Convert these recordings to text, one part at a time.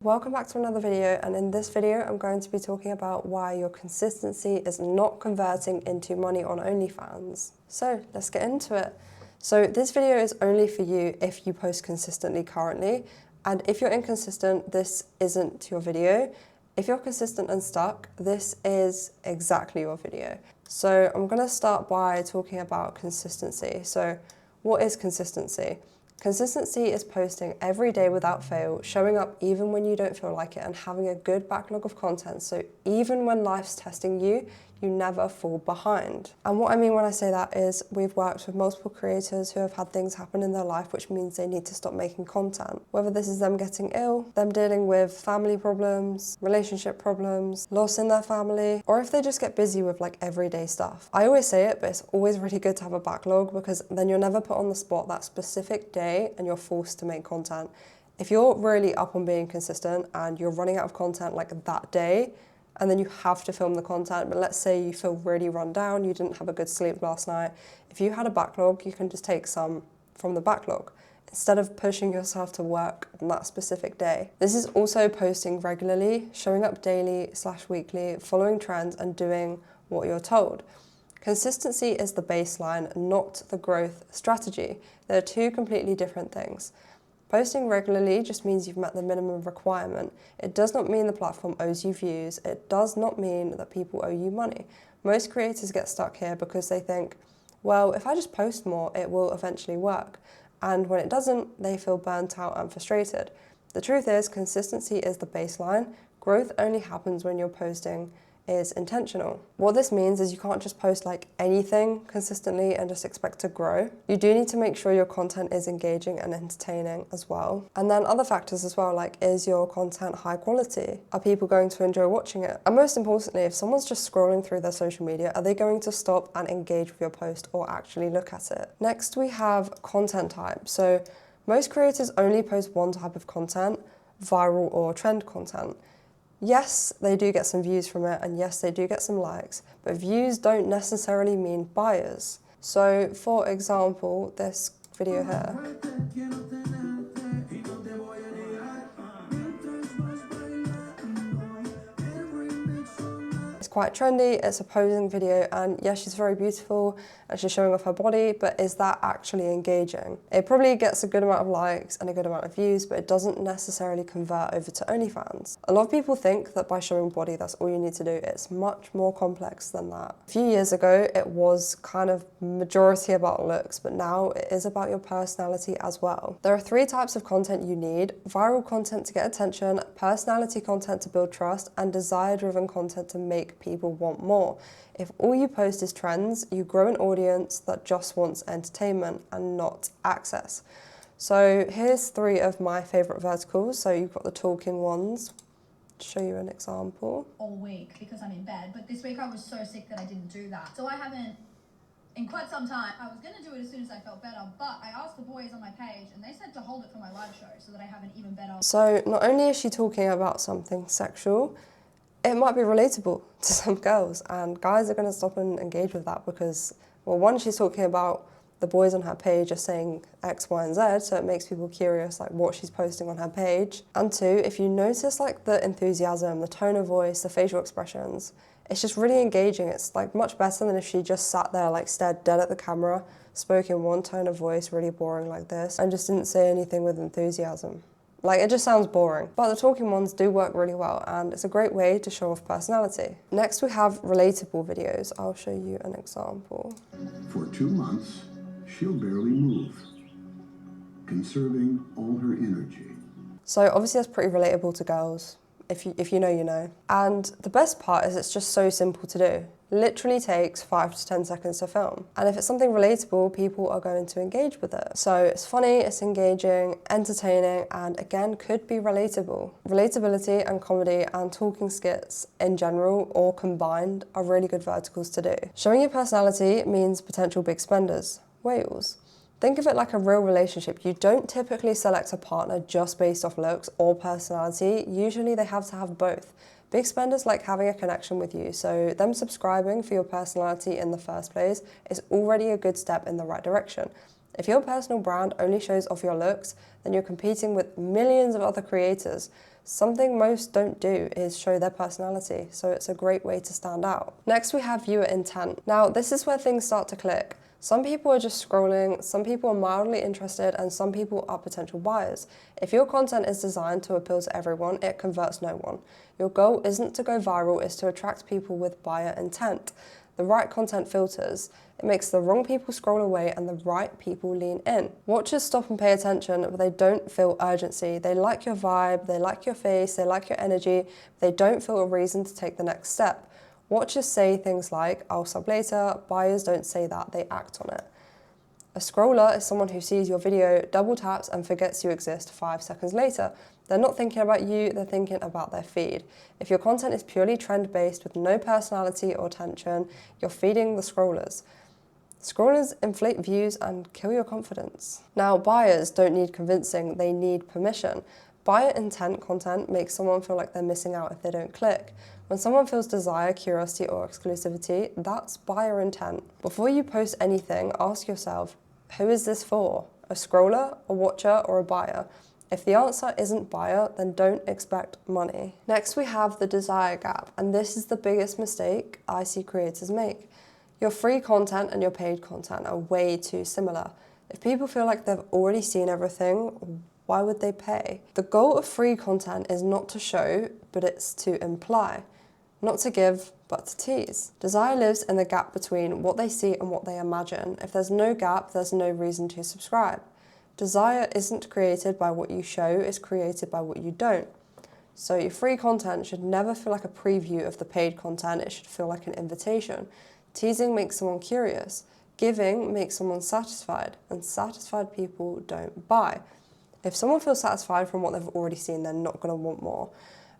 Welcome back to another video, and in this video I'm going to be talking about why your consistency is not converting into money on OnlyFans. So let's get into it. So this video is only for you if you post consistently currently, and if you're inconsistent, this isn't your video. If you're consistent and stuck, this is exactly your video. So I'm going to start by talking about consistency. So what is consistency? Consistency is posting every day without fail, showing up even when you don't feel like it, and having a good backlog of content, so even when life's testing you, you never fall behind. And what I mean when I say that is we've worked with multiple creators who have had things happen in their life which means they need to stop making content. Whether this is them getting ill, them dealing with family problems, relationship problems, loss in their family, or if they just get busy with like everyday stuff. I always say it, but it's always really good to have a backlog because then you're never put on the spot that specific day and you're forced to make content. If you're really up on being consistent and you're running out of content like that day, and then you have to film the content, but let's say you feel really run down, you didn't have a good sleep last night. If you had a backlog, you can just take some from the backlog instead of pushing yourself to work on that specific day. This is also posting regularly, showing up daily/weekly, following trends and doing what you're told. Consistency is the baseline, not the growth strategy. They're two completely different things. Posting regularly just means you've met the minimum requirement. It does not mean the platform owes you views. It does not mean that people owe you money. Most creators get stuck here because they think, well, if I just post more, it will eventually work. And when it doesn't, they feel burnt out and frustrated. The truth is, consistency is the baseline. Growth only happens when your posting is intentional. What this means is you can't just post like anything consistently and just expect to grow. You do need to make sure your content is engaging and entertaining as well. And then other factors as well, like is your content high quality? Are people going to enjoy watching it? And most importantly, if someone's just scrolling through their social media, are they going to stop and engage with your post or actually look at it? Next, we have content type. So most creators only post one type of content, viral or trend content. Yes, they do get some views from it, and yes, they do get some likes, but views don't necessarily mean buyers. So, for example, this video here. It's quite trendy, it's a posing video, and yes, she's very beautiful and she's showing off her body, but is that actually engaging? It probably gets a good amount of likes and a good amount of views, but it doesn't necessarily convert over to OnlyFans. A lot of people think that by showing body, that's all you need to do. It's much more complex than that. A few years ago, it was kind of majority about looks, but now it is about your personality as well. There are three types of content you need: viral content to get attention, personality content to build trust, and desire-driven content to make people want more. If all you post is trends, you grow an audience that just wants entertainment and not access. So here's three of my favorite verticals. So you've got the talking ones. Show you an example. All week because I'm in bed, but this week I was so sick that I didn't do that. So I haven't in quite some time. I was going to do it as soon as I felt better, but I asked the boys on my page and they said to hold it for my live show so that I have an even better. So not only is she talking about something sexual, it might be relatable to some girls, and guys are going to stop and engage with that because, well, one, she's talking about the boys on her page are saying X, Y, and Z, so it makes people curious, like what she's posting on her page. And two, if you notice like the enthusiasm, the tone of voice, the facial expressions, it's just really engaging. It's like much better than if she just sat there like stared dead at the camera, spoke in one tone of voice, really boring like this, and just didn't say anything with enthusiasm. Like, it just sounds boring. But the talking ones do work really well, and it's a great way to show off personality. Next, we have relatable videos. I'll show you an example. For 2 months, she'll barely move, conserving all her energy. So obviously that's pretty relatable to girls. If you know, you know. And the best part is it's just so simple to do. Literally takes 5 to 10 seconds to film. And if it's something relatable, people are going to engage with it. So it's funny, it's engaging, entertaining, and again, could be relatable. Relatability and comedy and talking skits in general or combined are really good verticals to do. Showing your personality means potential big spenders, whales. Think of it like a real relationship. You don't typically select a partner just based off looks or personality. Usually they have to have both. Big spenders like having a connection with you, so them subscribing for your personality in the first place is already a good step in the right direction. If your personal brand only shows off your looks, then you're competing with millions of other creators. Something most don't do is show their personality, so it's a great way to stand out. Next, we have viewer intent. Now, this is where things start to click. Some people are just scrolling, some people are mildly interested, and some people are potential buyers. If your content is designed to appeal to everyone, it converts no one. Your goal isn't to go viral, it's to attract people with buyer intent. The right content filters. It makes the wrong people scroll away and the right people lean in. Watchers stop and pay attention, but they don't feel urgency. They like your vibe, they like your face, they like your energy, but they don't feel a reason to take the next step. Watchers say things like, "I'll sub later." Buyers don't say that, they act on it. A scroller is someone who sees your video, double taps and forgets you exist 5 seconds later. They're not thinking about you, they're thinking about their feed. If your content is purely trend-based with no personality or attention, you're feeding the scrollers. Scrollers inflate views and kill your confidence. Now, buyers don't need convincing, they need permission. Buyer intent content makes someone feel like they're missing out if they don't click. When someone feels desire, curiosity, or exclusivity, that's buyer intent. Before you post anything, ask yourself, who is this for? A scroller, a watcher, or a buyer? If the answer isn't buyer, then don't expect money. Next, we have the desire gap, and this is the biggest mistake I see creators make. Your free content and your paid content are way too similar. If people feel like they've already seen everything, why would they pay? The goal of free content is not to show, but it's to imply. Not to give, but to tease. Desire lives in the gap between what they see and what they imagine. If there's no gap, there's no reason to subscribe. Desire isn't created by what you show, it's created by what you don't. So your free content should never feel like a preview of the paid content, it should feel like an invitation. Teasing makes someone curious. Giving makes someone satisfied, and satisfied people don't buy. If someone feels satisfied from what they've already seen, they're not going to want more.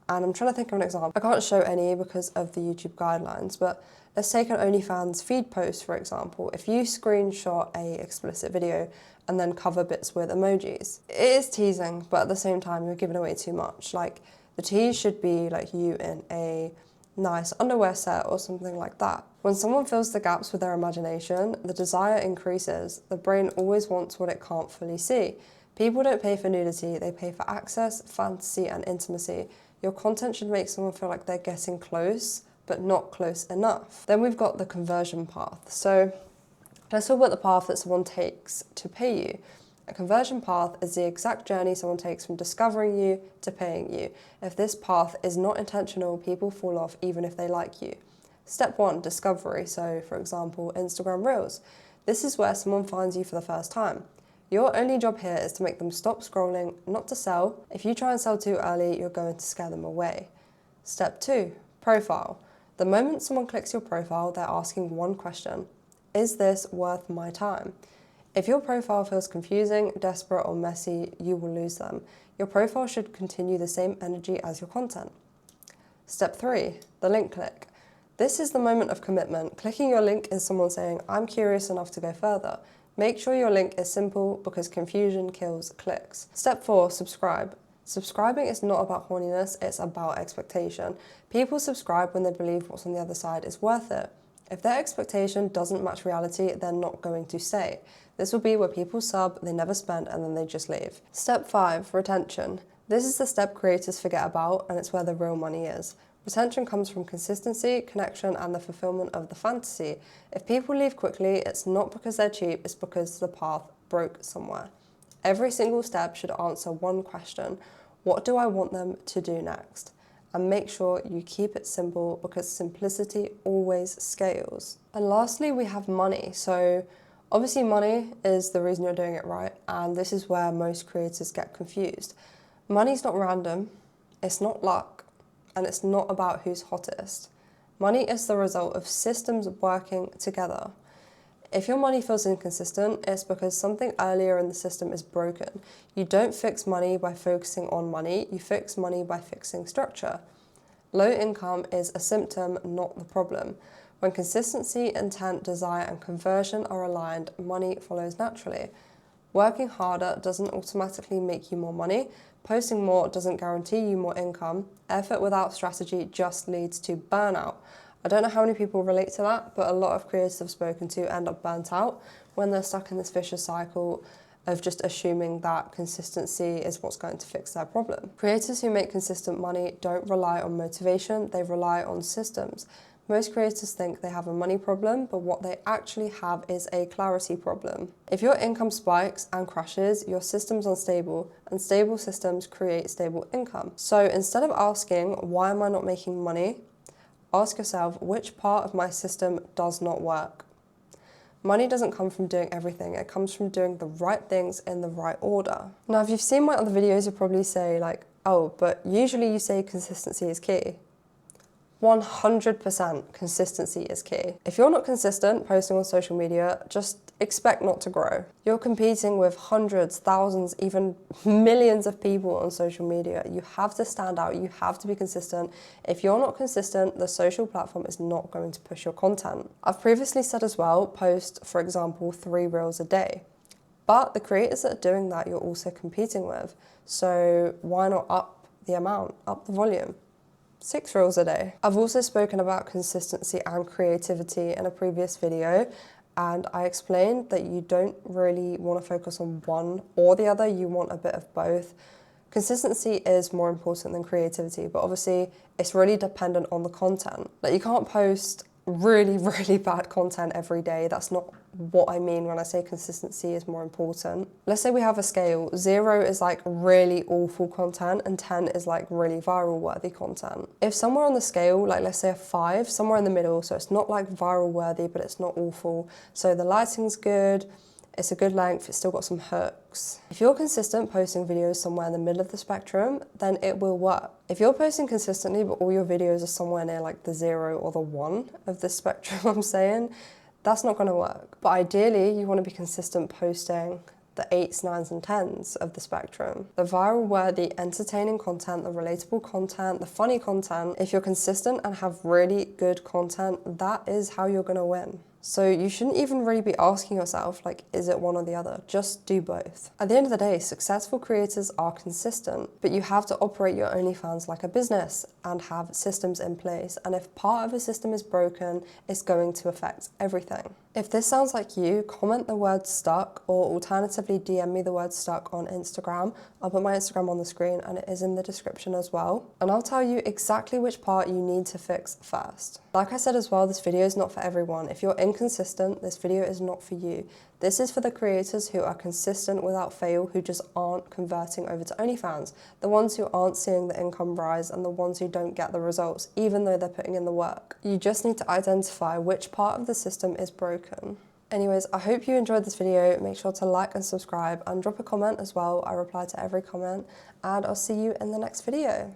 And I'm trying to think of an example. I can't show any because of the YouTube guidelines, but let's take an OnlyFans feed post, for example. If you screenshot a explicit video and then cover bits with emojis, it is teasing, but at the same time, you're giving away too much. Like, the tease should be like you in a nice underwear set or something like that. When someone fills the gaps with their imagination, the desire increases. The brain always wants what it can't fully see. People don't pay for nudity, they pay for access, fantasy, and intimacy. Your content should make someone feel like they're getting close, but not close enough. Then we've got the conversion path. So let's talk about the path that someone takes to pay you. A conversion path is the exact journey someone takes from discovering you to paying you. If this path is not intentional, people fall off even if they like you. Step 1, discovery. So for example, Instagram Reels. This is where someone finds you for the first time. Your only job here is to make them stop scrolling, not to sell. If you try and sell too early, you're going to scare them away. Step 2, profile. The moment someone clicks your profile, they're asking one question: is this worth my time? If your profile feels confusing, desperate, or messy, you will lose them. Your profile should continue the same energy as your content. Step 3, the link click. This is the moment of commitment. Clicking your link is someone saying, I'm curious enough to go further. Make sure your link is simple because confusion kills clicks. Step 4, subscribe. Subscribing is not about horniness, it's about expectation. People subscribe when they believe what's on the other side is worth it. If their expectation doesn't match reality, they're not going to stay. This will be where people sub, they never spend, and then they just leave. Step 5, retention. This is the step creators forget about, and it's where the real money is. Retention comes from consistency, connection, and the fulfillment of the fantasy. If people leave quickly, it's not because they're cheap, it's because the path broke somewhere. Every single step should answer one question: what do I want them to do next? And make sure you keep it simple because simplicity always scales. And lastly, we have money. So obviously money is the reason you're doing it right, and this is where most creators get confused. Money's not random, it's not luck, and it's not about who's hottest. Money is the result of systems working together. If your money feels inconsistent, it's because something earlier in the system is broken. You don't fix money by focusing on money, you fix money by fixing structure. Low income is a symptom, not the problem. When consistency, intent, desire, and conversion are aligned, money follows naturally. Working harder doesn't automatically make you more money. Posting more doesn't guarantee you more income. Effort without strategy just leads to burnout. I don't know how many people relate to that, but a lot of creators I've spoken to end up burnt out when they're stuck in this vicious cycle of just assuming that consistency is what's going to fix their problem. Creators who make consistent money don't rely on motivation, they rely on systems. Most creators think they have a money problem, but what they actually have is a clarity problem. If your income spikes and crashes, your system's unstable, and stable systems create stable income. So instead of asking, why am I not making money? Ask yourself, which part of my system does not work? Money doesn't come from doing everything, it comes from doing the right things in the right order. Now, if you've seen my other videos, you'll probably say like, oh, but usually you say consistency is key. 100% consistency is key. If you're not consistent posting on social media, just expect not to grow. You're competing with hundreds, thousands, even millions of people on social media. You have to stand out, you have to be consistent. If you're not consistent, the social platform is not going to push your content. I've previously said as well, post, for example, 3 reels a day. But the creators that are doing that, you're also competing with. So why not up the amount, up the volume? 6 reels a day. I've also spoken about consistency and creativity in a previous video, and I explained that you don't really want to focus on one or the other, you want a bit of both. Consistency is more important than creativity, but obviously it's really dependent on the content. Like, you can't post really bad content every day. That's not what I mean when I say consistency is more important. Let's say we have a scale. 0 is like really awful content and 10 is like really viral worthy content. If somewhere on the scale, like let's say a 5, somewhere in the middle, so it's not like viral worthy, but it's not awful. So the lighting's good, it's a good length, it's still got some hooks. If you're consistent posting videos somewhere in the middle of the spectrum, then it will work. If you're posting consistently, but all your videos are somewhere near like the 0 or the 1 of the spectrum I'm saying, that's not gonna work. But ideally, you wanna be consistent posting the 8s, 9s, and 10s of the spectrum. The viral worthy, entertaining content, the relatable content, the funny content. If you're consistent and have really good content, that is how you're gonna win. So you shouldn't even really be asking yourself, like, is it one or the other? Just do both. At the end of the day, successful creators are consistent, but you have to operate your OnlyFans like a business and have systems in place. And if part of a system is broken, it's going to affect everything. If this sounds like you, comment the word stuck, or alternatively DM me the word stuck on Instagram. I'll put my Instagram on the screen and it is in the description as well. And I'll tell you exactly which part you need to fix first. Like I said as well, this video is not for everyone. If you're inconsistent, this video is not for you. This is for the creators who are consistent without fail, who just aren't converting over to OnlyFans. The ones who aren't seeing the income rise and the ones who don't get the results, even though they're putting in the work. You just need to identify which part of the system is broken. Anyways, I hope you enjoyed this video. Make sure to like and subscribe and drop a comment as well. I reply to every comment, and I'll see you in the next video.